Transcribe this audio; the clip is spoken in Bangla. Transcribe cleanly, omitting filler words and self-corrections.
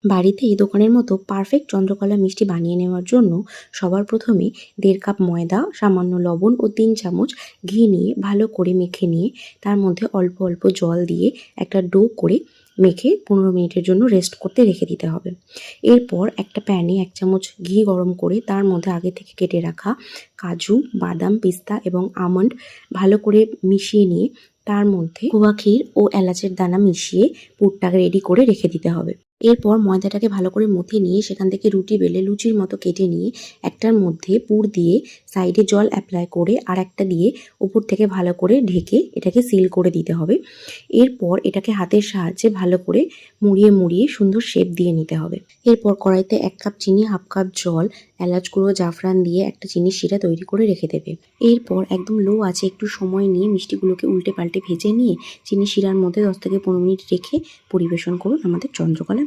বাড়িতে এই দোকানের মতো পারফেক্ট চন্দ্রকলা মিষ্টি বানিয়ে নেওয়ার জন্য সবার প্রথমে 1.5 কাপ ময়দা, সামান্য লবণ ও 3 চামচ ঘি নিয়ে ভালো করে মেখে নিয়ে তার মধ্যে অল্প অল্প জল দিয়ে একটা ডো করে মেখে 15 মিনিটের জন্য রেস্ট করতে রেখে দিতে হবে। এরপর একটা প্যানে 1 চামচ ঘি গরম করে তার মধ্যে আগে থেকে কেটে রাখা কাজু, বাদাম, পিস্তা এবং আমন্ড ভালো করে মিশিয়ে নিয়ে তার মধ্যে খোয়া ক্ষীর ও এলাচের দানা মিশিয়ে পুরটাকে রেডি করে রেখে দিতে হবে। এরপর ময়দাটাকে ভালো করে মথে নিয়ে সেখান থেকে রুটি বেলে লুচির মতো কেটে নিয়ে একটার মধ্যে পুর দিয়ে সাইডে জল অ্যাপ্লাই করে আর একটা দিয়ে উপর থেকে ভালো করে ঢেকে এটাকে সিল করে দিতে হবে। এরপর এটাকে হাতের সাহায্যে ভালো করে মুড়িয়ে মুড়িয়ে সুন্দর শেপ দিয়ে নিতে হবে। এরপর কড়াইতে 1 কাপ চিনি, হাফ কাপ জল, এলাচ গুঁড়ো, জাফরান দিয়ে একটা চিনির শিরা তৈরি করে রেখে দেবে। এরপর একদম লো আঁচে একটু সময় নিয়ে মিষ্টিগুলোকে উল্টে পাল্টে ভেজে নিয়ে চিনির শিরার মধ্যে 10 থেকে 15 মিনিট রেখে পরিবেশন করুন আমাদের চন্দ্রকলা